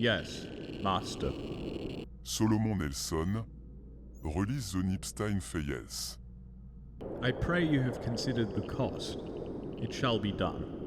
Yes, master. Solomon Nelson, release the Nipstein Fayez. I pray you have considered the cost. It shall be done.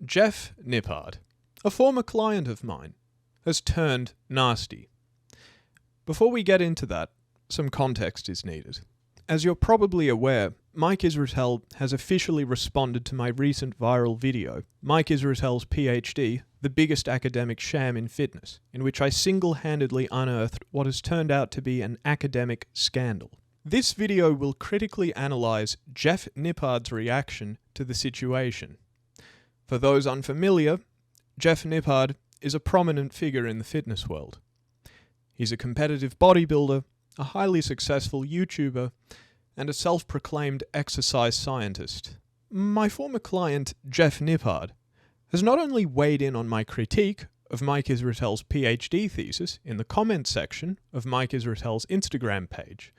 Jeff Nippard, a former client of mine, has turned nasty. Before we get into that, some context is needed. As you're probably aware, Mike Israetel has officially responded to my recent viral video, Mike Israetel's PhD, the biggest academic sham in fitness, in which I single-handedly unearthed what has turned out to be an academic scandal. This video will critically analyse Jeff Nippard's reaction to the situation. For those unfamiliar, Jeff Nippard is a prominent figure in the fitness world. He's a competitive bodybuilder, a highly successful YouTuber, and a self-proclaimed exercise scientist. My former client, Jeff Nippard, has not only weighed in on my critique of Mike Israetel's PhD thesis in the comments section of Mike Israetel's Instagram page,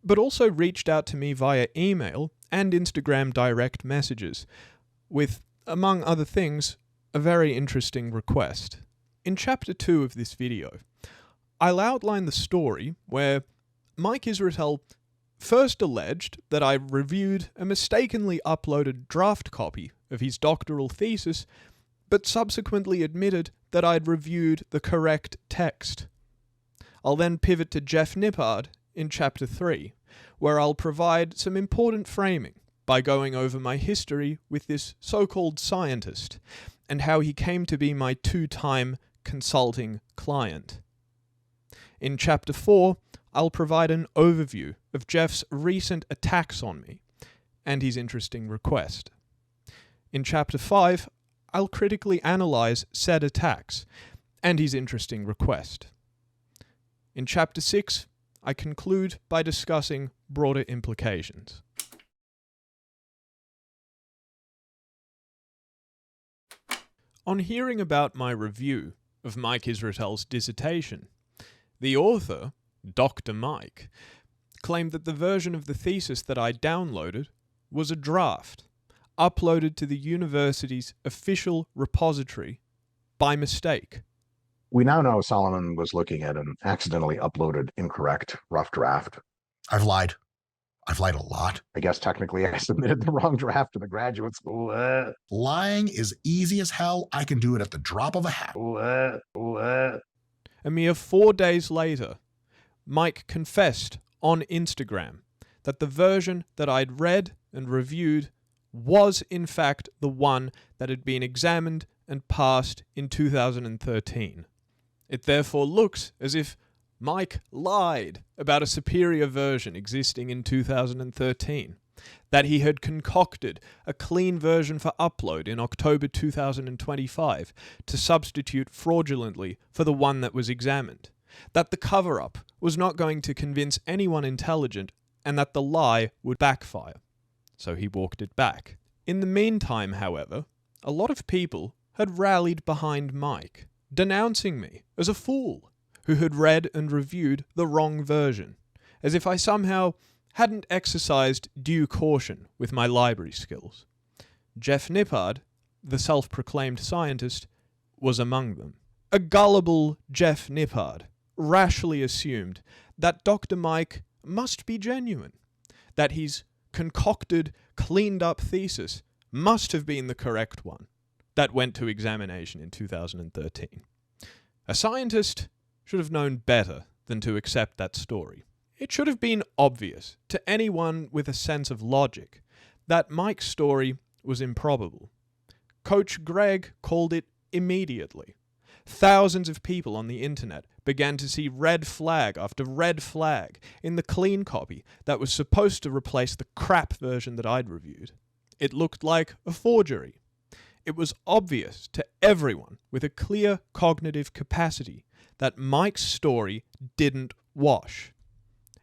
but also reached out to me via email and Instagram direct messages with, among other things, a very interesting request. In Chapter 2 of this video, I'll outline the story where Mike Israetel first alleged that I reviewed a mistakenly uploaded draft copy of his doctoral thesis, but subsequently admitted that I'd reviewed the correct text. I'll then pivot to Jeff Nippard in Chapter 3, where I'll provide some important framing by going over my history with this so-called scientist and how he came to be my two-time consulting client. In Chapter 4, I'll provide an overview of Jeff's recent attacks on me and his interesting request. In Chapter 5, I'll critically analyse said attacks and his interesting request. In Chapter 6, I conclude by discussing broader implications. On hearing about my review of Mike Israetel's dissertation, the author, Dr. Mike, claimed that the version of the thesis that I downloaded was a draft, uploaded to the university's official repository by mistake. We now know Solomon was looking at an accidentally uploaded incorrect rough draft. I've lied. I've lied a lot. I guess technically I submitted the wrong draft to the graduate school. Lying is easy as hell. I can do it at the drop of a hat. A mere 4 days later, Mike confessed on Instagram that the version that I'd read and reviewed was in fact the one that had been examined and passed in 2013. It therefore looks as if Mike lied about a superior version existing in 2013, that he had concocted a clean version for upload in October 2025 to substitute fraudulently for the one that was examined, that the cover-up was not going to convince anyone intelligent, and that the lie would backfire. So he walked it back. In the meantime, however, a lot of people had rallied behind Mike, denouncing me as a fool who had read and reviewed the wrong version, as if I somehow hadn't exercised due caution with my library skills. Jeff Nippard, the self-proclaimed scientist, was among them. A gullible Jeff Nippard rashly assumed that Dr. Mike must be genuine, that his concocted, cleaned-up thesis must have been the correct one that went to examination in 2013. A scientist should have known better than to accept that story. It should have been obvious to anyone with a sense of logic that Mike's story was improbable. Coach Greg called it immediately. Thousands of people on the internet began to see red flag after red flag in the clean copy that was supposed to replace the crap version that I'd reviewed. It looked like a forgery. It was obvious to everyone with a clear cognitive capacity that Mike's story didn't wash.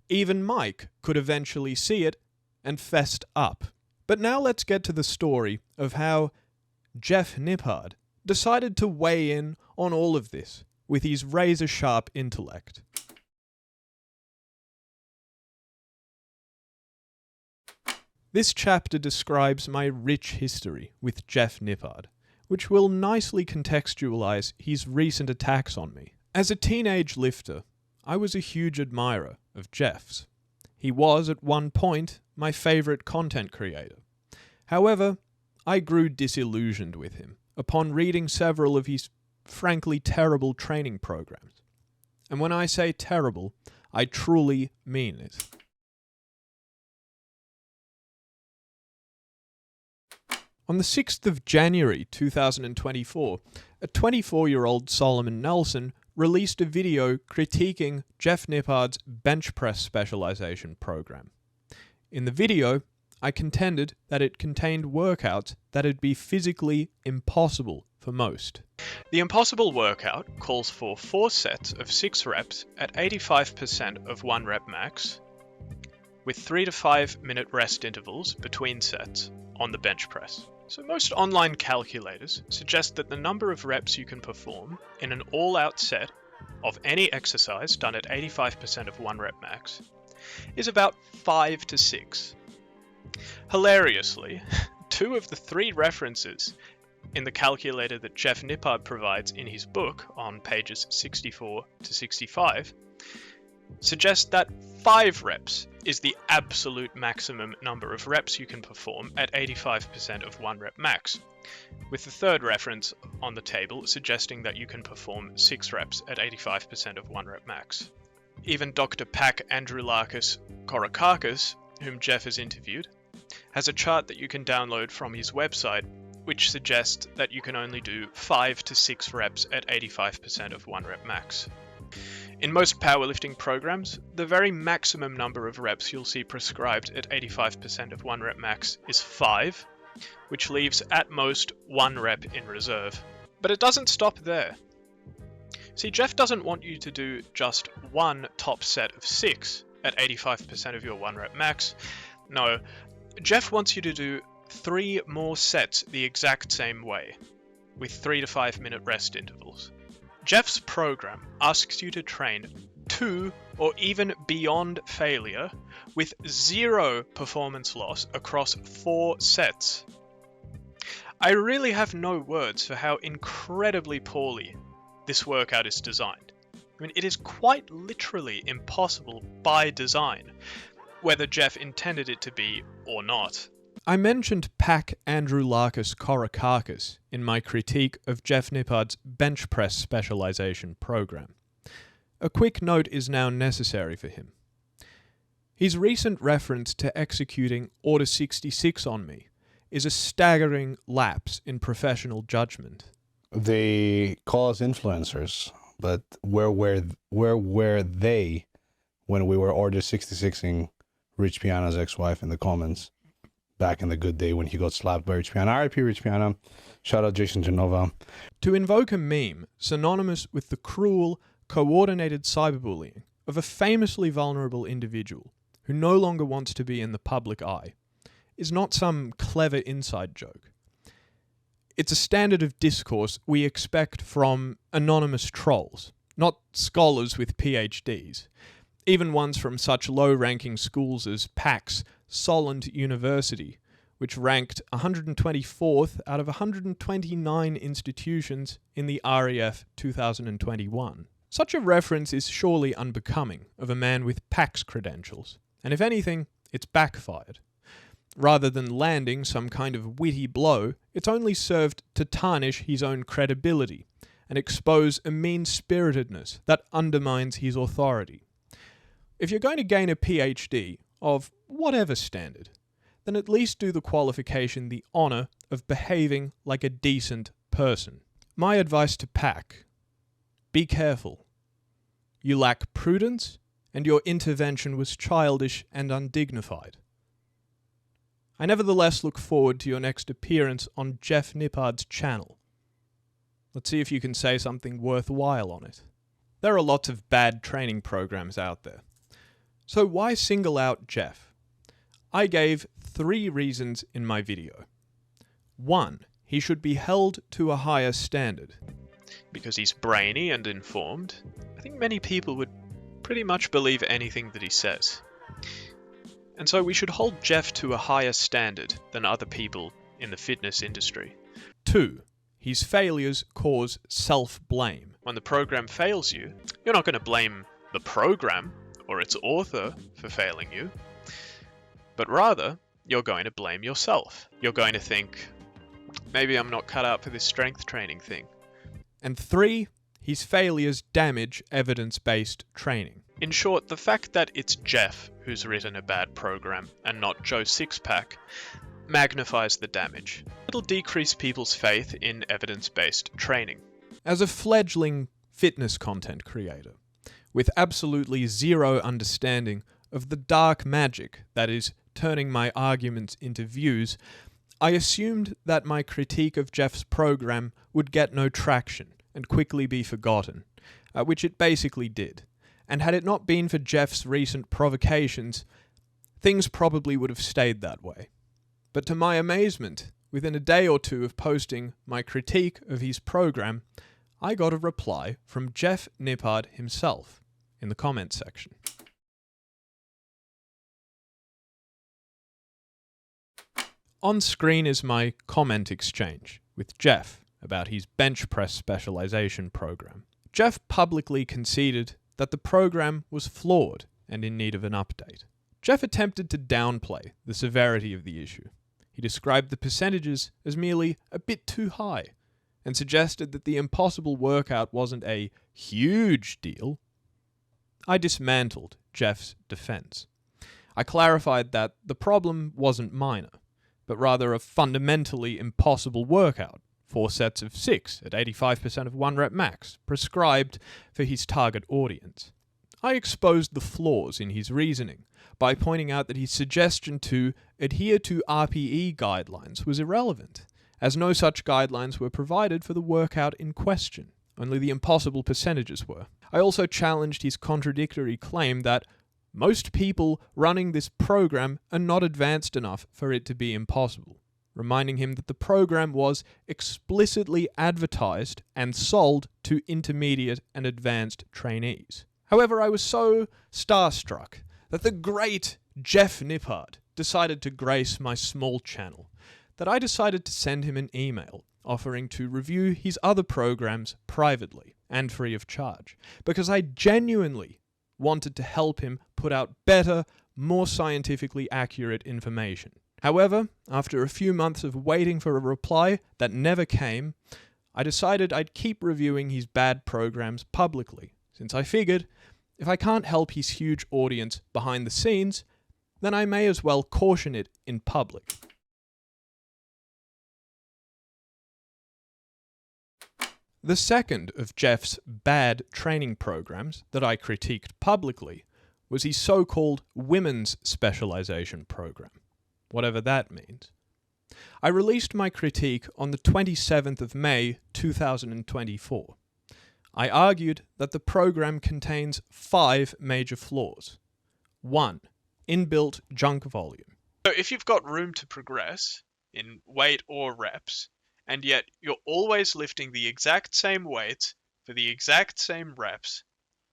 Even Mike could eventually see it and fessed up. But now let's get to the story of how Jeff Nippard decided to weigh in on all of this with his razor-sharp intellect. This chapter describes my rich history with Jeff Nippard, which will nicely contextualize his recent attacks on me. As a teenage lifter, I was a huge admirer of Jeff's. He was, at one point, my favourite content creator. However, I grew disillusioned with him upon reading several of his frankly terrible training programs. And when I say terrible, I truly mean it. On the 6th of January 2024, a 24-year-old Solomon Nelson released a video critiquing Jeff Nippard's bench press specialization program. In the video, I contended that it contained workouts that would be physically impossible for most. The impossible workout calls for 4 sets of 6 reps at 85% of 1 rep max, with 3 to 5 minute rest intervals between sets on the bench press. So most online calculators suggest that the number of reps you can perform in an all-out set of any exercise done at 85% of 1 rep max is about 5 to 6. Hilariously, 2 of the 3 references in the calculator that Jeff Nippard provides in his book on pages 64 to 65 suggest that 5 reps is the absolute maximum number of reps you can perform at 85% of 1 rep max, with the 3rd reference on the table suggesting that you can perform 6 reps at 85% of 1 rep max. Even Dr. Pak Androulakis Korakakis, whom Jeff has interviewed, has a chart that you can download from his website which suggests that you can only do 5 to 6 reps at 85% of 1 rep max. In most powerlifting programs, the very maximum number of reps you'll see prescribed at 85% of 1 rep max is 5, which leaves at most 1 rep in reserve. But it doesn't stop there. See, Jeff doesn't want you to do just 1 top set of 6 at 85% of your 1 rep max. No, Jeff wants you to do 3 more sets the exact same way, with 3 to 5 minute rest intervals. Jeff's program asks you to train to or even beyond failure with 0 performance loss across 4 sets. I really have no words for how incredibly poorly this workout is designed. I mean, it is quite literally impossible by design, whether Jeff intended it to be or not. I mentioned Pak Androulakis Korakakis in my critique of Jeff Nippard's bench press specialization program. A quick note is now necessary for him. His recent reference to executing Order 66 on me is a staggering lapse in professional judgment. They call us influencers, but where were they when we were Order 66ing Rich Piana's ex-wife in the comments? Back in the good day when he got slapped by Rich Piana. R.I.P. Rich Piana. Shout out Jason Genova. To invoke a meme synonymous with the cruel, coordinated cyberbullying of a famously vulnerable individual who no longer wants to be in the public eye is not some clever inside joke. It's a standard of discourse we expect from anonymous trolls, not scholars with PhDs, even ones from such low-ranking schools as PAX, Solent University, which ranked 124th out of 129 institutions in the REF 2021. Such a reference is surely unbecoming of a man with PAX credentials, and if anything, it's backfired. Rather than landing some kind of witty blow, it's only served to tarnish his own credibility and expose a mean-spiritedness that undermines his authority. If you're going to gain a PhD, of whatever standard, then at least do the qualification the honour of behaving like a decent person. My advice to Pak: be careful. You lack prudence, and your intervention was childish and undignified. I nevertheless look forward to your next appearance on Jeff Nippard's channel. Let's see if you can say something worthwhile on it. There are lots of bad training programs out there. So why single out Jeff? I gave 3 reasons in my video. 1. he should be held to a higher standard. Because he's brainy and informed, I think many people would pretty much believe anything that he says. And so we should hold Jeff to a higher standard than other people in the fitness industry. 2. His failures cause self-blame. When the program fails you, you're not going to blame the program or its author for failing you, but rather, you're going to blame yourself. You're going to think, maybe I'm not cut out for this strength training thing. And 3. His failures damage evidence-based training. In short, the fact that it's Jeff who's written a bad program and not Joe Sixpack magnifies the damage. It'll decrease people's faith in evidence-based training. As a fledgling fitness content creator, with absolutely zero understanding of the dark magic that is turning my arguments into views, I assumed that my critique of Jeff's program would get no traction and quickly be forgotten, which it basically did. And had it not been for Jeff's recent provocations, things probably would have stayed that way. But to my amazement, within a day or two of posting my critique of his program, I got a reply from Jeff Nippard himself in the comments section. On screen is my comment exchange with Jeff about his bench press specialization program. Jeff publicly conceded that the program was flawed and in need of an update. Jeff attempted to downplay the severity of the issue. He described the percentages as merely a bit too high and suggested that the impossible workout wasn't a huge deal. I dismantled Jeff's defense. I clarified that the problem wasn't minor, but rather a fundamentally impossible workout, 4 sets of 6 at 85% of 1 rep max, prescribed for his target audience. I exposed the flaws in his reasoning by pointing out that his suggestion to adhere to RPE guidelines was irrelevant, as no such guidelines were provided for the workout in question. Only the impossible percentages were. I also challenged his contradictory claim that most people running this program are not advanced enough for it to be impossible, reminding him that the program was explicitly advertised and sold to intermediate and advanced trainees. However, I was so starstruck that the great Jeff Nippard decided to grace my small channel that I decided to send him an email offering to review his other programs privately and free of charge, because I genuinely wanted to help him put out better, more scientifically accurate information. However, after a few months of waiting for a reply that never came, I decided I'd keep reviewing his bad programs publicly, since I figured if I can't help his huge audience behind the scenes, then I may as well caution it in public. The second of Jeff's bad training programs that I critiqued publicly was his so-called women's specialization program, whatever that means. I released my critique on the 27th of May 2024. I argued that the program contains 5 major flaws. 1. Inbuilt junk volume. So if you've got room to progress in weight or reps, and yet you're always lifting the exact same weights for the exact same reps,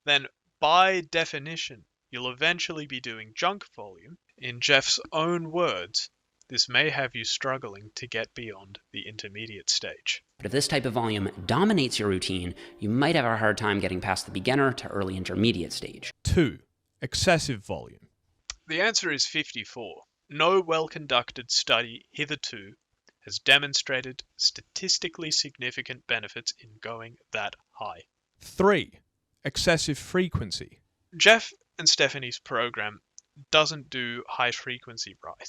then by definition, you'll eventually be doing junk volume. In Jeff's own words, this may have you struggling to get beyond the intermediate stage. But if this type of volume dominates your routine, you might have a hard time getting past the beginner to early intermediate stage. 2. Excessive volume. The answer is 54. No well-conducted study hitherto has demonstrated statistically significant benefits in going that high. 3. Excessive frequency. Jeff and Stephanie's program doesn't do high frequency right,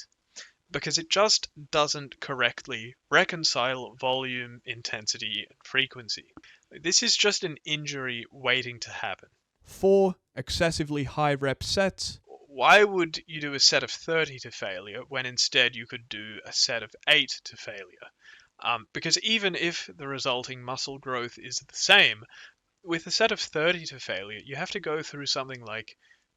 because it just doesn't correctly reconcile volume, intensity, and frequency. This is just an injury waiting to happen. 4. Excessively high rep sets. Why would you do a set of 30 to failure when instead you could do a set of 8 to failure? Because even if the resulting muscle growth is the same, with a set of 30 to failure, you have to go through something like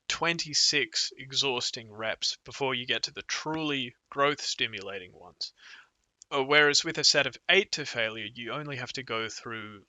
26 exhausting reps before you get to the truly growth-stimulating ones. Whereas with a set of 8 to failure, you only have to go through,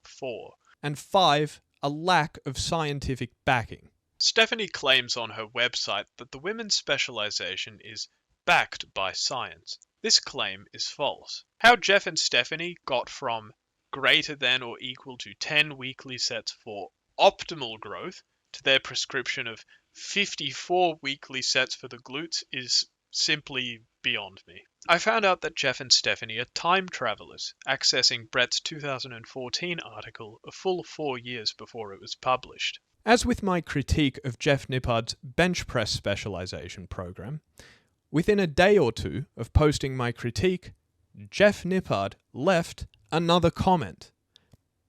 4. And 5, a lack of scientific backing. Stephanie claims on her website that the women's specialization is backed by science. This claim is false. How Jeff and Stephanie got from greater than or equal to 10 weekly sets for optimal growth to their prescription of 54 weekly sets for the glutes is simply beyond me. I found out that Jeff and Stephanie are time travelers, accessing Brett's 2014 article a full 4 years before it was published. As with my critique of Jeff Nippard's bench press specialization program, within a day or two of posting my critique, Jeff Nippard left another comment.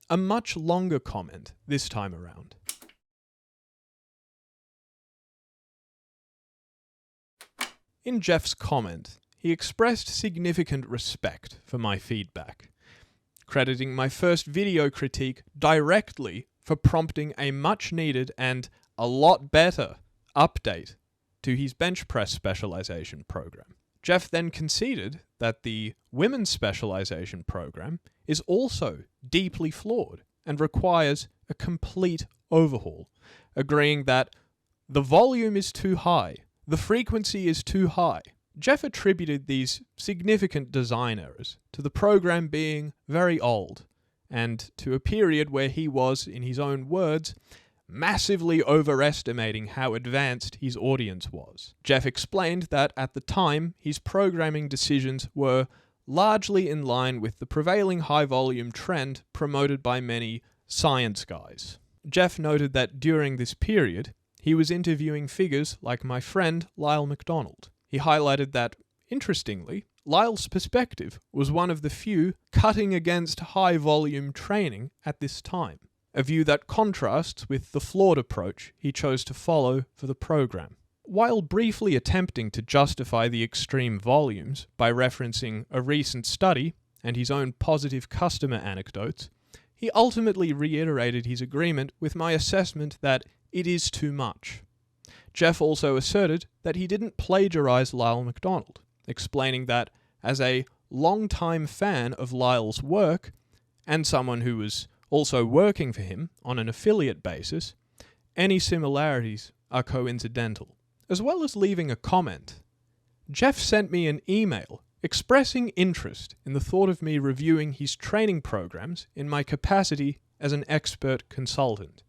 A much longer comment this time around. In Jeff's comment, he expressed significant respect for my feedback, crediting my first video critique directly for prompting a much-needed and a lot better update to his bench press specialization program. Jeff then conceded that the women's specialization program is also deeply flawed and requires a complete overhaul, agreeing that the volume is too high, the frequency is too high. Jeff attributed these significant design errors to the program being very old and to a period where he was, in his own words, massively overestimating how advanced his audience was. Jeff explained that at the time, his programming decisions were largely in line with the prevailing high-volume trend promoted by many science guys. Jeff noted that during this period, he was interviewing figures like my friend Lyle MacDonald. He highlighted that, interestingly, Lyle's perspective was one of the few cutting against high-volume training at this time, a view that contrasts with the flawed approach he chose to follow for the program. While briefly attempting to justify the extreme volumes by referencing a recent study and his own positive customer anecdotes, he ultimately reiterated his agreement with my assessment that it is too much. Jeff also asserted that he didn't plagiarize Lyle MacDonald, explaining that as a long-time fan of Lyle's work, and someone who was also working for him on an affiliate basis, any similarities are coincidental. As well as leaving a comment, Jeff sent me an email expressing interest in the thought of me reviewing his training programs in my capacity as an expert consultant.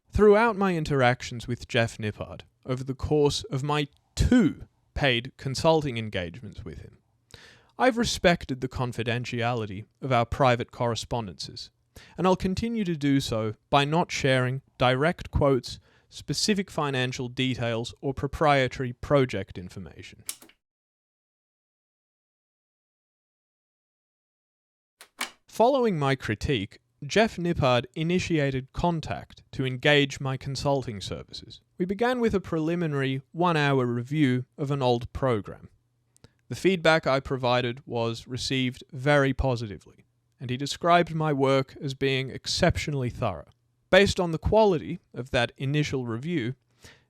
Throughout my interactions with Jeff Nippard over the course of my 2 paid consulting engagements with him, I've respected the confidentiality of our private correspondences, and I'll continue to do so by not sharing direct quotes, specific financial details, or proprietary project information. Following my critique, Jeff Nippard initiated contact to engage my consulting services. We began with a preliminary 1-hour review of an old program. The feedback I provided was received very positively, and he described my work as being exceptionally thorough. Based on the quality of that initial review,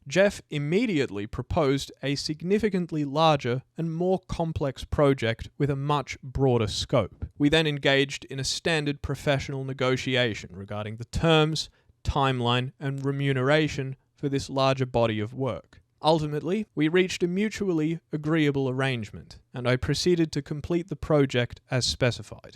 Jeff immediately proposed a significantly larger and more complex project with a much broader scope. We then engaged in a standard professional negotiation regarding the terms, timeline, and remuneration for this larger body of work. Ultimately, we reached a mutually agreeable arrangement, and I proceeded to complete the project as specified.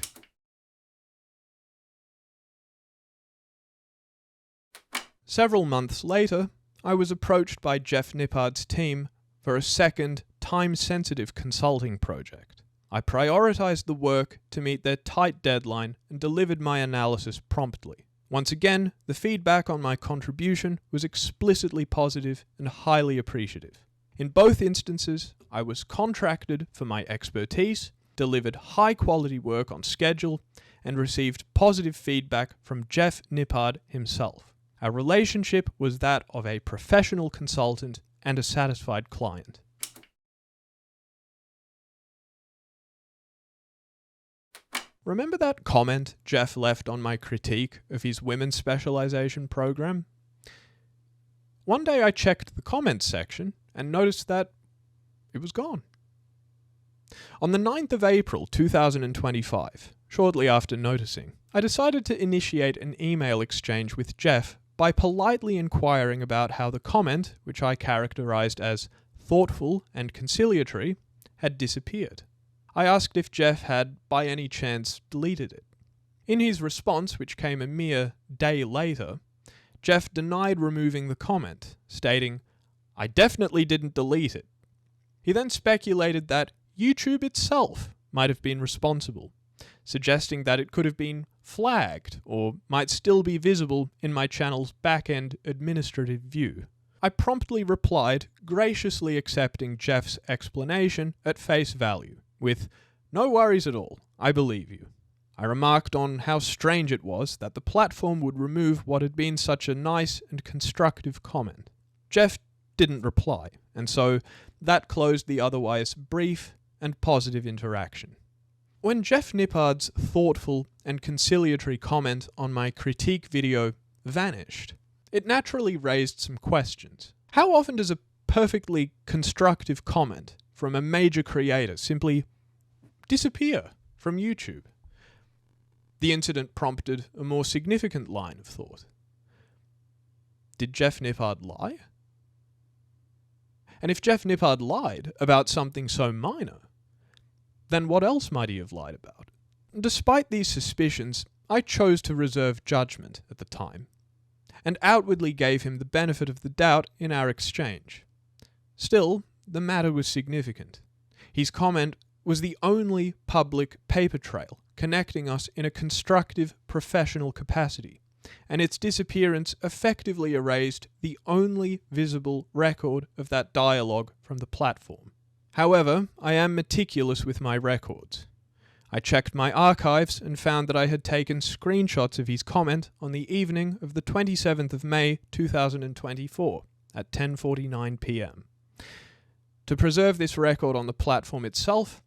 Several months later, I was approached by Jeff Nippard's team for a second, time-sensitive consulting project. I prioritized the work to meet their tight deadline and delivered my analysis promptly. Once again, the feedback on my contribution was explicitly positive and highly appreciative. In both instances, I was contracted for my expertise, delivered high-quality work on schedule, and received positive feedback from Jeff Nippard himself. Our relationship was that of a professional consultant and a satisfied client. Remember that comment Jeff left on my critique of his women's specialization program? One day I checked the comments section and noticed that it was gone. On the 9th of April 2025, shortly after noticing, I decided to initiate an email exchange with Jeff by politely inquiring about how the comment, which I characterized as thoughtful and conciliatory, had disappeared. I asked if Jeff had, by any chance, deleted it. In his response, which came a mere day later, Jeff denied removing the comment, stating, "I definitely didn't delete it." He then speculated that YouTube itself might have been responsible, suggesting that it could have been flagged or might still be visible in my channel's back-end administrative view. I promptly replied, graciously accepting Jeff's explanation at face value, with, "No worries at all, I believe you." I remarked on how strange it was that the platform would remove what had been such a nice and constructive comment. Jeff didn't reply, and so that closed the otherwise brief and positive interaction. When Jeff Nippard's thoughtful and conciliatory comment on my critique video vanished, it naturally raised some questions. How often does a perfectly constructive comment from a major creator simply disappear from YouTube? The incident prompted a more significant line of thought. Did Jeff Nippard lie? And if Jeff Nippard lied about something so minor, then what else might he have lied about? Despite these suspicions, I chose to reserve judgment at the time, and outwardly gave him the benefit of the doubt in our exchange. Still, the matter was significant. His comment was the only public paper trail connecting us in a constructive professional capacity, and its disappearance effectively erased the only visible record of that dialogue from the platform. However, I am meticulous with my records. I checked my archives and found that I had taken screenshots of his comment on the evening of the 27th of May 2024 at 10:49 p.m. To preserve this record on the platform itself,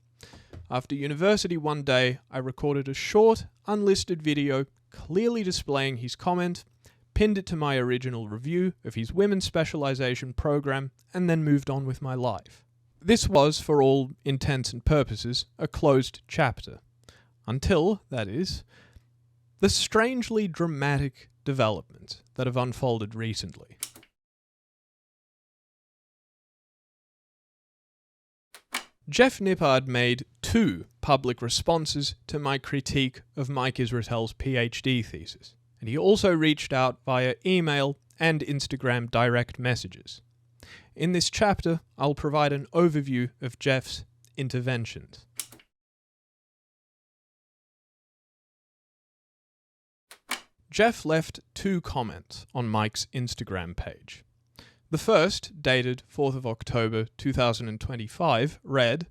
after university one day, I recorded a short, unlisted video clearly displaying his comment, pinned it to my original review of his women's specialization program, and then moved on with my life. This was, for all intents and purposes, a closed chapter. Until, that is, the strangely dramatic developments that have unfolded recently. Jeff Nippard made 2 public responses to my critique of Mike Israetel's PhD thesis, and he also reached out via email and Instagram direct messages. In this chapter, I'll provide an overview of Jeff's interventions. Jeff left 2 comments on Mike's Instagram page. The first, dated 4th of October 2025, read,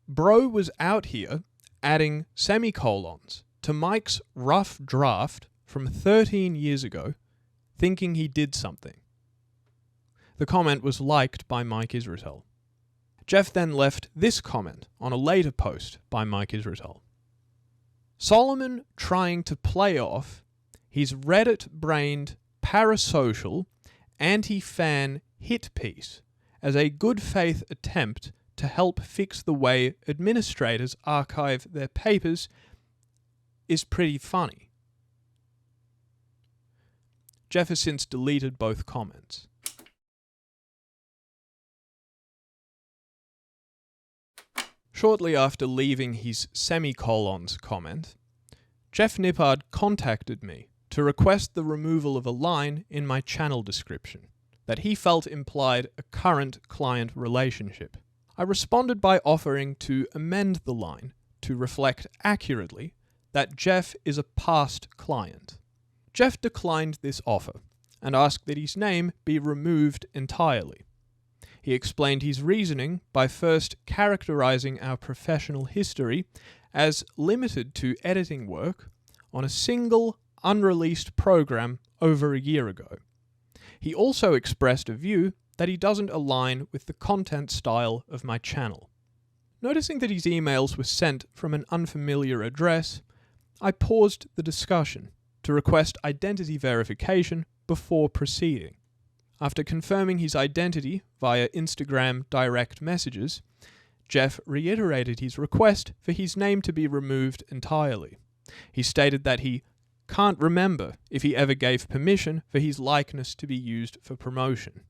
"Bro was out here adding semicolons to Mike's rough draft from 13 years ago, thinking he did something." The comment was liked by Mike Israetel. Jeff then left this comment on a later post by Mike Israetel. "Solomon trying to play off his Reddit-brained parasocial anti-fan hit piece as a good faith attempt to help fix the way administrators archive their papers is pretty funny." Jeff has since deleted both comments. Shortly after leaving his semicolons comment, Jeff Nippard contacted me to request the removal of a line in my channel description that he felt implied a current client relationship. I responded by offering to amend the line to reflect accurately that Jeff is a past client. Jeff declined this offer and asked that his name be removed entirely. He explained his reasoning by first characterizing our professional history as limited to editing work on a single unreleased program over a year ago. He also expressed a view that he doesn't align with the content style of my channel. Noticing that his emails were sent from an unfamiliar address, I paused the discussion to request identity verification before proceeding. After confirming his identity via Instagram direct messages, Jeff reiterated his request for his name to be removed entirely. He stated that he can't remember if he ever gave permission for his likeness to be used for promotion.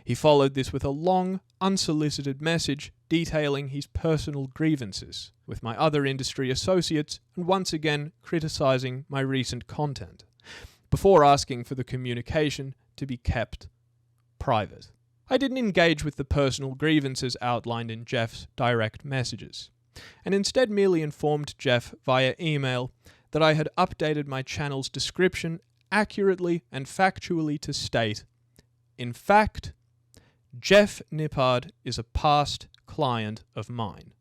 He followed this with a long, unsolicited message detailing his personal grievances with my other industry associates and once again criticizing my recent content, before asking for the communication to be kept private. I didn't engage with the personal grievances outlined in Jeff's direct messages, and instead merely informed Jeff via email that I had updated my channel's description accurately and factually to state, in fact, Jeff Nippard is a past client of mine.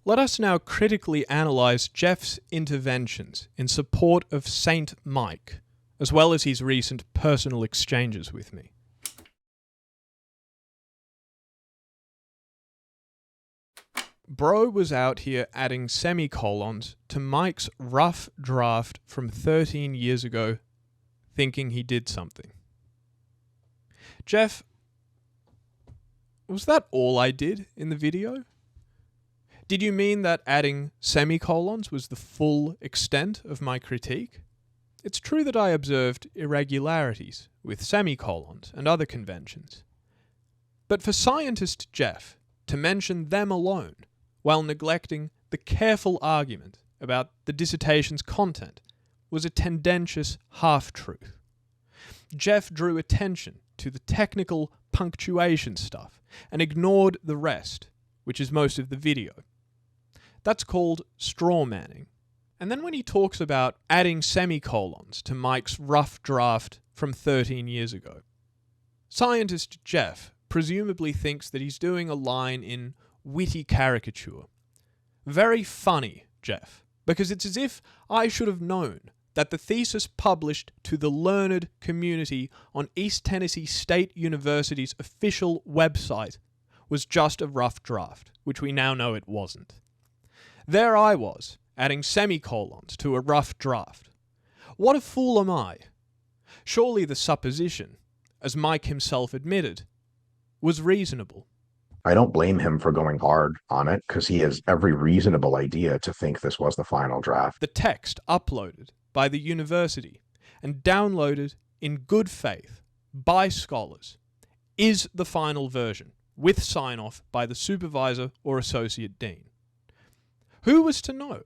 Let us now critically analyse Jeff's interventions in support of Saint Mike, as well as his recent personal exchanges with me. Bro was out here adding semicolons to Mike's rough draft from 13 years ago, thinking he did something. Jeff, was that all I did in the video? Did you mean that adding semicolons was the full extent of my critique? It's true that I observed irregularities with semicolons and other conventions. But for scientist Jeff to mention them alone, while neglecting the careful argument about the dissertation's content, was a tendentious half-truth. Jeff drew attention to the technical punctuation stuff and ignored the rest, which is most of the video. That's called strawmanning. And then when he talks about adding semicolons to Mike's rough draft from 13 years ago, scientist Jeff presumably thinks that he's doing a line in witty caricature. Very funny, Jeff, because it's as if I should have known that the thesis published to the learned community on East Tennessee State University's official website was just a rough draft, which we now know it wasn't. There I was, adding semicolons to a rough draft. What a fool am I? Surely the supposition, as Mike himself admitted, was reasonable. I don't blame him for going hard on it, because he has every reasonable idea to think this was the final draft. The text uploaded by the university and downloaded in good faith by scholars is the final version, with sign-off by the supervisor or associate dean. Who was to know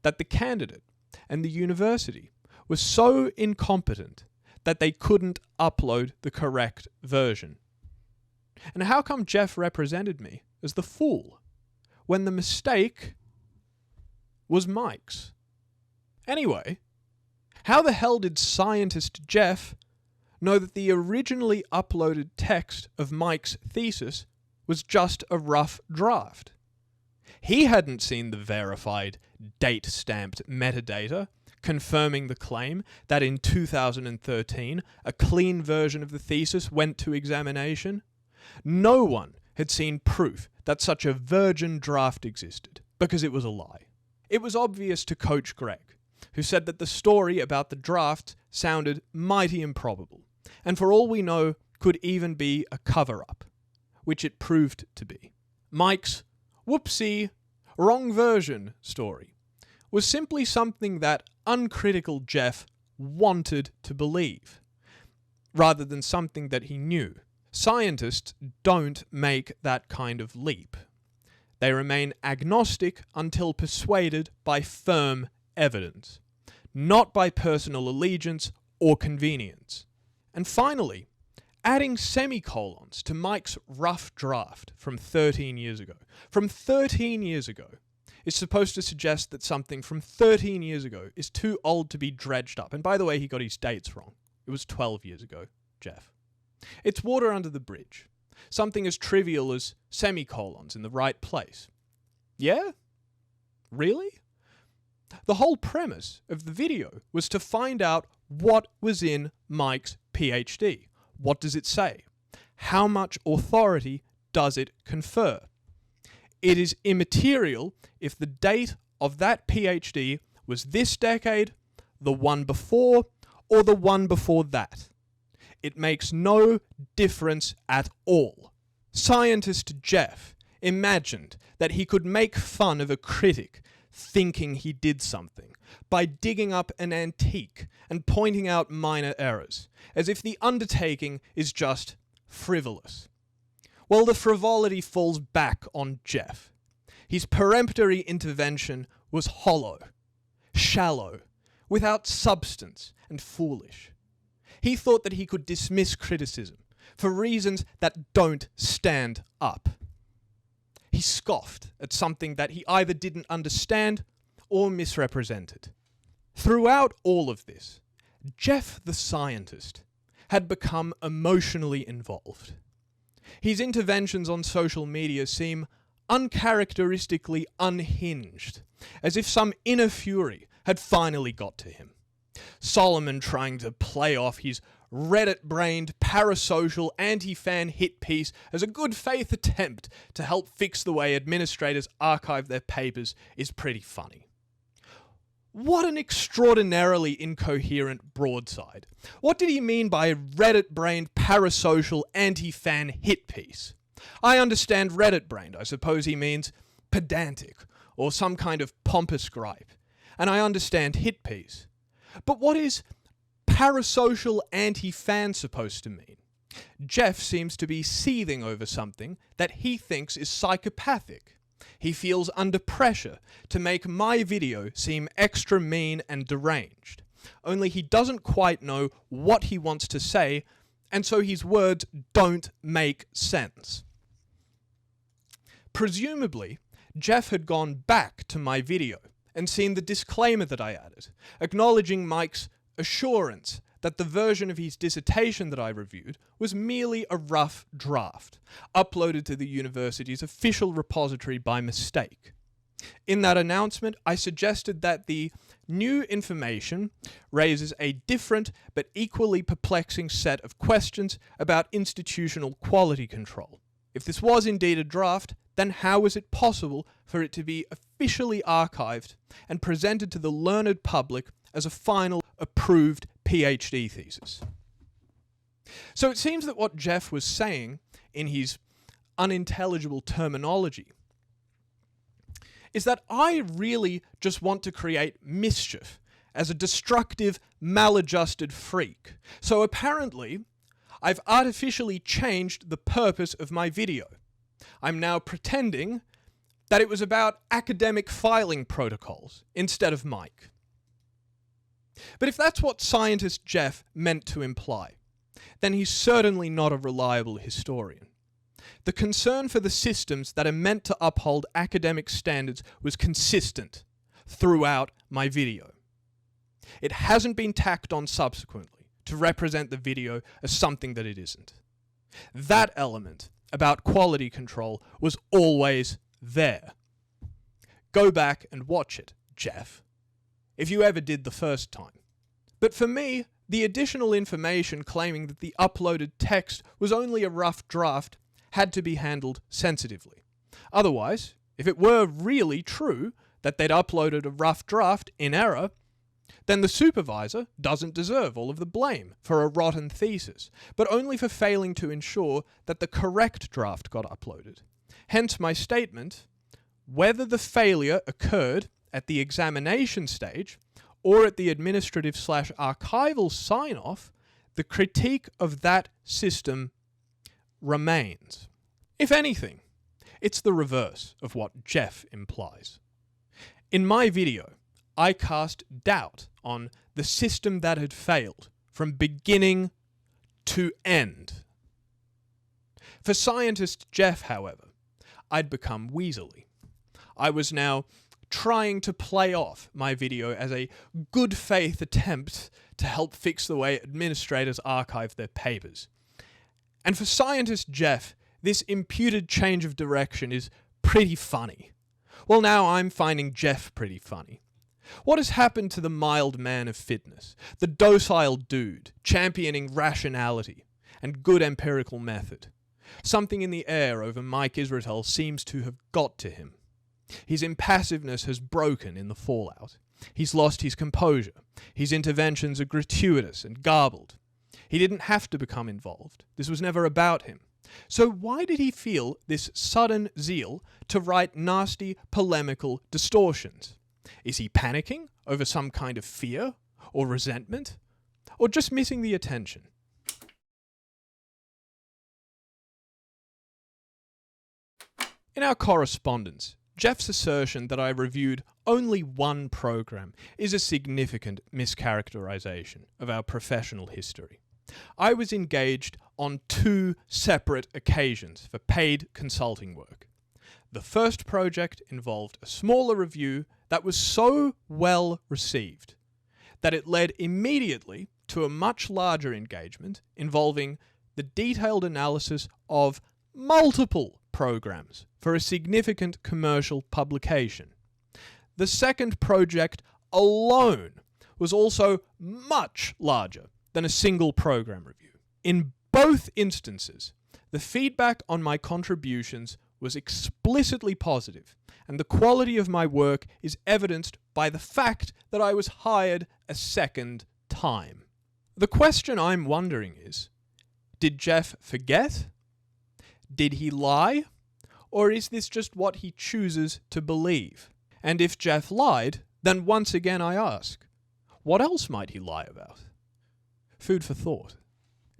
that the candidate and the university were so incompetent that they couldn't upload the correct version? And how come Jeff represented me as the fool when the mistake was Mike's? Anyway, how the hell did scientist Jeff know that the originally uploaded text of Mike's thesis was just a rough draft? He hadn't seen the verified, date-stamped metadata confirming the claim that in 2013 a clean version of the thesis went to examination. No one had seen proof that such a virgin draft existed, because it was a lie. It was obvious to Coach Greg, who said that the story about the draft sounded mighty improbable, and for all we know, could even be a cover-up, which it proved to be. Mike's whoopsie, wrong version story was simply something that uncritical Jeff wanted to believe, rather than something that he knew. Scientists don't make that kind of leap. They remain agnostic until persuaded by firm evidence, not by personal allegiance or convenience. And finally, adding semicolons to Mike's rough draft from 13 years ago. From 13 years ago is supposed to suggest that something from 13 years ago is too old to be dredged up. And by the way, he got his dates wrong. It was 12 years ago, Jeff. It's water under the bridge. Something as trivial as semicolons in the right place. Yeah? Really? The whole premise of the video was to find out what was in Mike's PhD. What does it say? How much authority does it confer? It is immaterial if the date of that PhD was this decade, the one before or the one before that. It makes no difference at all. Scientist Jeff imagined that he could make fun of a critic thinking he did something by digging up an antique and pointing out minor errors, as if the undertaking is just frivolous. Well, the frivolity falls back on Jeff. His peremptory intervention was hollow, shallow, without substance, and foolish. He thought that he could dismiss criticism for reasons that don't stand up. He scoffed at something that he either didn't understand or misrepresented. Throughout all of this, Jeff the scientist had become emotionally involved. His interventions on social media seem uncharacteristically unhinged, as if some inner fury had finally got to him. Solomon trying to play off his Reddit-brained, parasocial, anti-fan hit piece as a good faith attempt to help fix the way administrators archive their papers is pretty funny. What an extraordinarily incoherent broadside. What did he mean by Reddit-brained, parasocial, anti-fan hit piece? I understand Reddit-brained. I suppose he means pedantic or some kind of pompous gripe. And I understand hit piece. But what is parasocial anti-fan supposed to mean? Jeff seems to be seething over something that he thinks is psychopathic. He feels under pressure to make my video seem extra mean and deranged. Only he doesn't quite know what he wants to say, and so his words don't make sense. Presumably, Jeff had gone back to my video and seen the disclaimer that I added, acknowledging Mike's assurance that the version of his dissertation that I reviewed was merely a rough draft, uploaded to the university's official repository by mistake. In that announcement, I suggested that the new information raises a different but equally perplexing set of questions about institutional quality control. If this was indeed a draft, then how was it possible for it to be officially archived and presented to the learned public as a final approved PhD thesis? So it seems that what Jeff was saying in his unintelligible terminology is that I really just want to create mischief as a destructive, maladjusted freak. So apparently, I've artificially changed the purpose of my video. I'm now pretending that it was about academic filing protocols instead of Mike. But if that's what scientist Jeff meant to imply, then he's certainly not a reliable historian. The concern for the systems that are meant to uphold academic standards was consistent throughout my video. It hasn't been tacked on subsequently to represent the video as something that it isn't. That element about quality control was always there. Go back and watch it, Jeff, if you ever did the first time. But for me, the additional information claiming that the uploaded text was only a rough draft had to be handled sensitively. Otherwise, if it were really true that they'd uploaded a rough draft in error, then the supervisor doesn't deserve all of the blame for a rotten thesis, but only for failing to ensure that the correct draft got uploaded. Hence my statement, whether the failure occurred at the examination stage or at the administrative/archival sign-off, the critique of that system remains. If anything, it's the reverse of what Jeff implies. In my video, I cast doubt on the system that had failed from beginning to end. For scientist Jeff, however, I'd become weaselly. I was now trying to play off my video as a good faith attempt to help fix the way administrators archive their papers. And for scientist Jeff, this imputed change of direction is pretty funny. Well, now I'm finding Jeff pretty funny. What has happened to the mild man of fitness, the docile dude, championing rationality and good empirical method? Something in the air over Mike Israetel seems to have got to him. His impassiveness has broken in the fallout. He's lost his composure. His interventions are gratuitous and garbled. He didn't have to become involved. This was never about him. So why did he feel this sudden zeal to write nasty polemical distortions? Is he panicking over some kind of fear or resentment? Or just missing the attention? In our correspondence, Jeff's assertion that I reviewed only one program is a significant mischaracterization of our professional history. I was engaged on 2 separate occasions for paid consulting work. The first project involved a smaller review that was so well received that it led immediately to a much larger engagement involving the detailed analysis of multiple programs for a significant commercial publication. The second project alone was also much larger than a single program review. In both instances, the feedback on my contributions was explicitly positive, and the quality of my work is evidenced by the fact that I was hired a second time. The question I'm wondering is, did Jeff forget? Did he lie? Or is this just what he chooses to believe? And if Jeff lied, then once again I ask, what else might he lie about? Food for thought.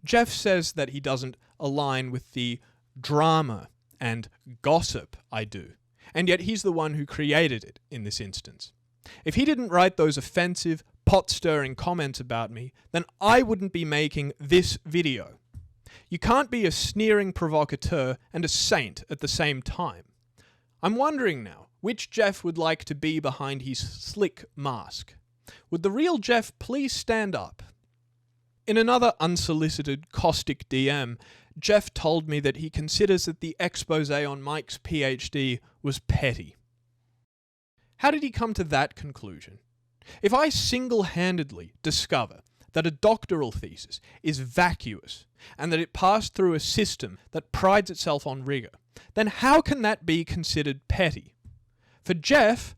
Jeff says that he doesn't align with the drama and gossip I do, and yet he's the one who created it in this instance. If he didn't write those offensive, pot-stirring comments about me, then I wouldn't be making this video. You can't be a sneering provocateur and a saint at the same time. I'm wondering now, which Jeff would like to be behind his slick mask? Would the real Jeff please stand up? In another unsolicited, caustic DM, Jeff told me that he considers that the expose on Mike's PhD was petty. How did he come to that conclusion? If I single-handedly discover that a doctoral thesis is vacuous and that it passed through a system that prides itself on rigor, then how can that be considered petty? For Jeff,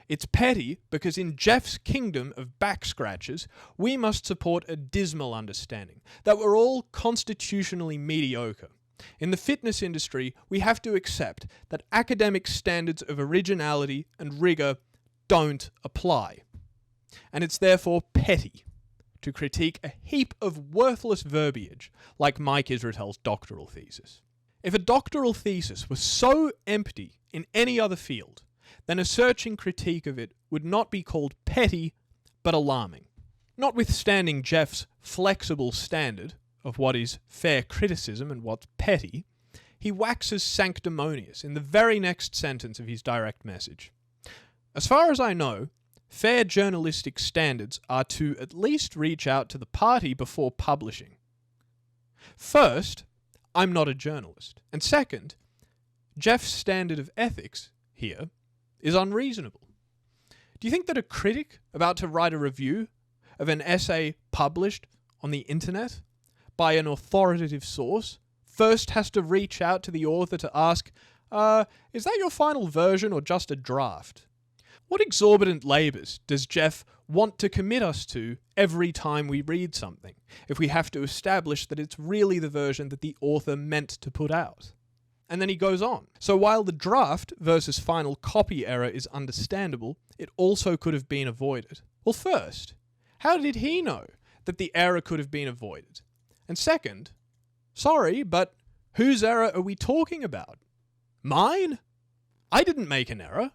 it's petty because in Jeff's kingdom of back-scratchers, we must support a dismal understanding that we're all constitutionally mediocre. In the fitness industry, we have to accept that academic standards of originality and rigor don't apply. And it's therefore petty to critique a heap of worthless verbiage like Mike Israetel's doctoral thesis. If a doctoral thesis was so empty in any other field, then a searching critique of it would not be called petty, but alarming. Notwithstanding Jeff's flexible standard of what is fair criticism and what's petty, he waxes sanctimonious in the very next sentence of his direct message. As far as I know, fair journalistic standards are to at least reach out to the party before publishing. First, I'm not a journalist. And second, Jeff's standard of ethics here is unreasonable. Do you think that a critic about to write a review of an essay published on the internet by an authoritative source first has to reach out to the author to ask, is that your final version or just a draft? What exorbitant labours does Jeff want to commit us to every time we read something, if we have to establish that it's really the version that the author meant to put out? And then he goes on. So while the draft versus final copy error is understandable, it also could have been avoided. Well, first, how did he know that the error could have been avoided? And second, sorry, but whose error are we talking about? Mine? I didn't make an error.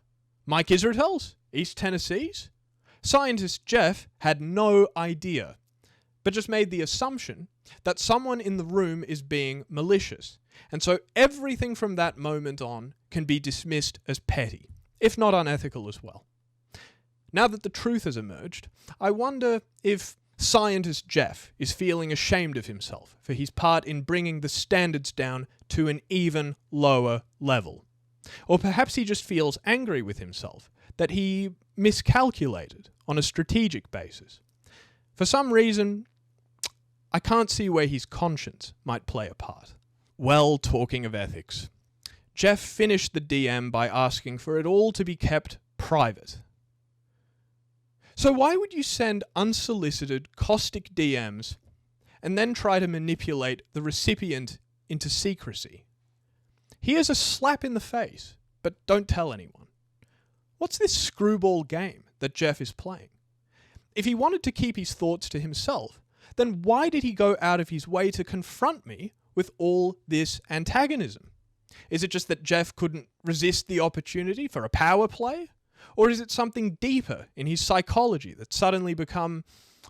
Mike Israetel's? East Tennessee's? Scientist Jeff had no idea, but just made the assumption that someone in the room is being malicious, and so everything from that moment on can be dismissed as petty, if not unethical as well. Now that the truth has emerged, I wonder if Scientist Jeff is feeling ashamed of himself for his part in bringing the standards down to an even lower level. Or perhaps he just feels angry with himself that he miscalculated on a strategic basis. For some reason, I can't see where his conscience might play a part. Well, talking of ethics, Jeff finished the DM by asking for it all to be kept private. So why would you send unsolicited, caustic DMs and then try to manipulate the recipient into secrecy? Here's a slap in the face, but don't tell anyone. What's this screwball game that Jeff is playing? If he wanted to keep his thoughts to himself, then why did he go out of his way to confront me with all this antagonism? Is it just that Jeff couldn't resist the opportunity for a power play? Or is it something deeper in his psychology that's suddenly become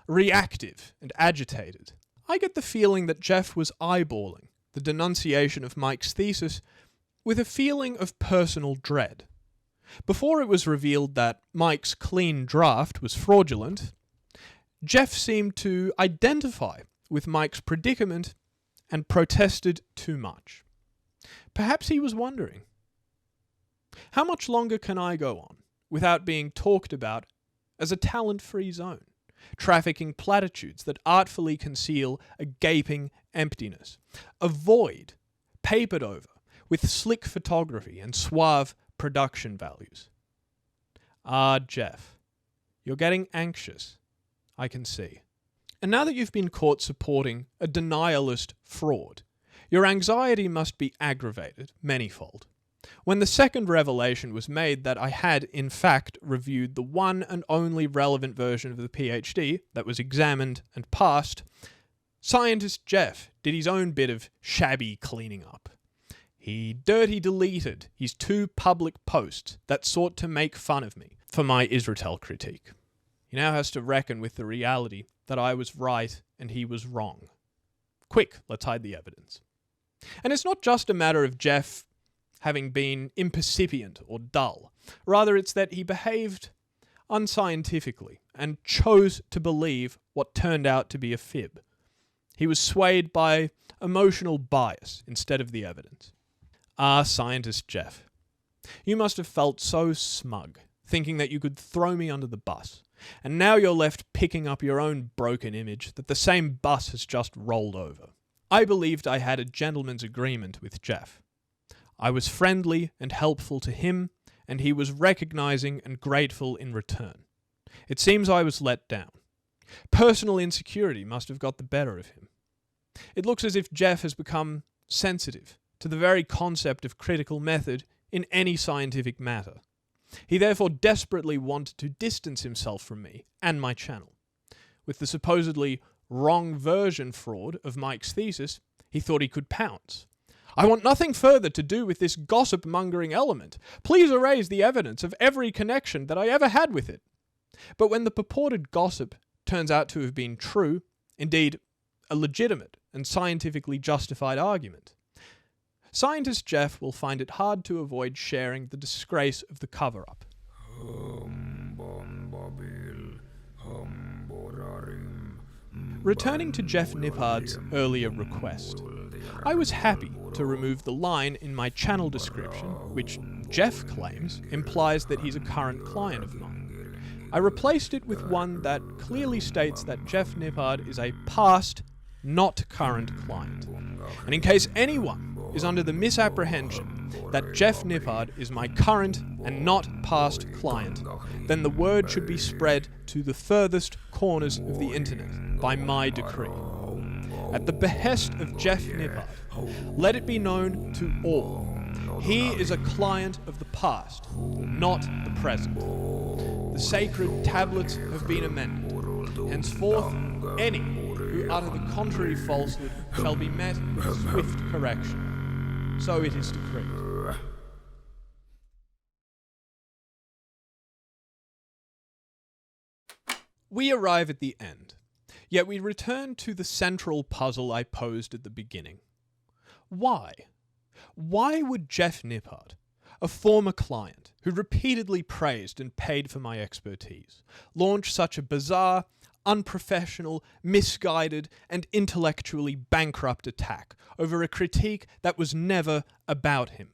reactive and agitated? I get the feeling that Jeff was eyeballing the denunciation of Mike's thesis with a feeling of personal dread. Before it was revealed that Mike's clean draft was fraudulent, Jeff seemed to identify with Mike's predicament and protested too much. Perhaps he was wondering, how much longer can I go on without being talked about as a talent-free zone, trafficking platitudes that artfully conceal a gaping emptiness, a void papered over with slick photography and suave production values? Ah, Jeff, you're getting anxious, I can see. And now that you've been caught supporting a denialist fraud, your anxiety must be aggravated manyfold. When the second revelation was made that I had, in fact, reviewed the one and only relevant version of the PhD that was examined and passed, scientist Jeff did his own bit of shabby cleaning up. He dirty deleted his 2 public posts that sought to make fun of me for my Israetel critique. He now has to reckon with the reality that I was right and he was wrong. Quick, let's hide the evidence. And it's not just a matter of Jeff having been impercipient or dull. Rather, it's that he behaved unscientifically and chose to believe what turned out to be a fib. He was swayed by emotional bias instead of the evidence. Ah, scientist Jeff, you must have felt so smug, thinking that you could throw me under the bus, and now you're left picking up your own broken image that the same bus has just rolled over. I believed I had a gentleman's agreement with Jeff. I was friendly and helpful to him, and he was recognizing and grateful in return. It seems I was let down. Personal insecurity must have got the better of him. It looks as if Jeff has become sensitive to the very concept of critical method in any scientific matter. He therefore desperately wanted to distance himself from me and my channel. With the supposedly wrong version fraud of Mike's thesis, he thought he could pounce. I want nothing further to do with this gossip-mongering element. Please erase the evidence of every connection that I ever had with it. But when the purported gossip turns out to have been true, indeed a legitimate and scientifically justified argument, scientist Jeff will find it hard to avoid sharing the disgrace of the cover-up. Returning to Jeff Nippard's earlier request, I was happy to remove the line in my channel description, which Jeff claims implies that he's a current client of mine. I replaced it with one that clearly states that Jeff Nippard is a past, not current client. And in case anyone is under the misapprehension that Jeff Nippard is my current and not past client, then the word should be spread to the furthest corners of the internet by my decree. At the behest of Jeff Nippard, let it be known to all, he is a client of the past, not the present. The sacred tablets have been amended. Henceforth, any who utter the contrary falsehood shall be met with swift correction. So it is decreed. We arrive at the end, yet we return to the central puzzle I posed at the beginning. Why? Why would Jeff Nippard, a former client who repeatedly praised and paid for my expertise, launch such a bizarre, unprofessional, misguided, and intellectually bankrupt attack over a critique that was never about him?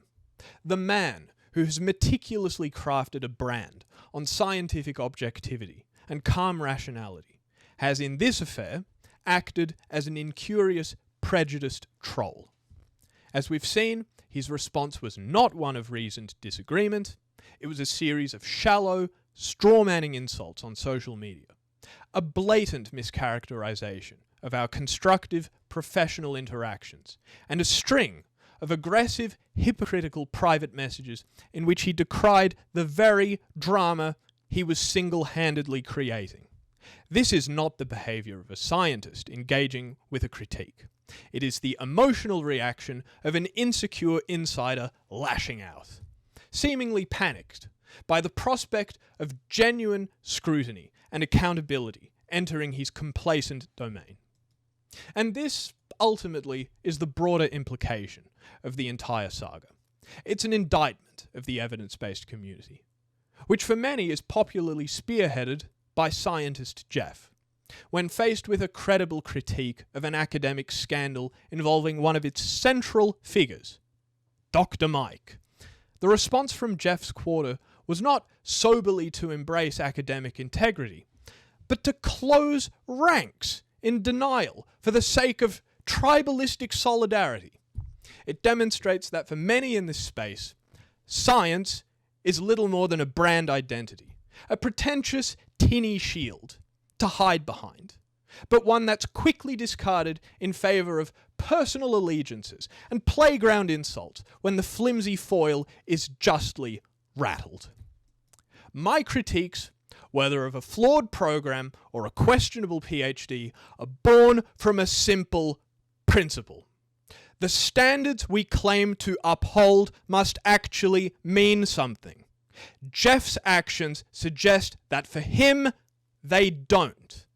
The man who has meticulously crafted a brand on scientific objectivity and calm rationality has, in this affair, acted as an incurious, prejudiced troll. As we've seen, his response was not one of reasoned disagreement. It was a series of shallow, strawmanning insults on social media, a blatant mischaracterization of our constructive professional interactions, and a string of aggressive, hypocritical private messages in which he decried the very drama he was single-handedly creating. This is not the behavior of a scientist engaging with a critique. It is the emotional reaction of an insecure insider lashing out, seemingly panicked by the prospect of genuine scrutiny and accountability entering his complacent domain. And this, ultimately, is the broader implication of the entire saga. It's an indictment of the evidence-based community, which for many is popularly spearheaded by scientist Jeff, when faced with a credible critique of an academic scandal involving one of its central figures, Dr. Mike. The response from Jeff's quarter was not soberly to embrace academic integrity, but to close ranks in denial for the sake of tribalistic solidarity. It demonstrates that for many in this space, science is little more than a brand identity, a pretentious tinny shield to hide behind, but one that's quickly discarded in favour of personal allegiances and playground insults when the flimsy foil is justly rattled. My critiques, whether of a flawed program or a questionable PhD, are born from a simple principle. The standards we claim to uphold must actually mean something. Jeff's actions suggest that for him, they don't.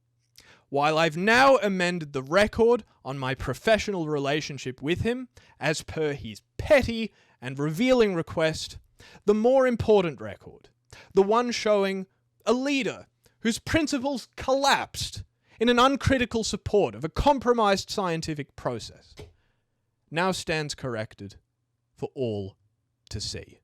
While I've now amended the record on my professional relationship with him, as per his petty and revealing request, the more important record, the one showing a leader whose principles collapsed in an uncritical support of a compromised scientific process, now stands corrected for all to see.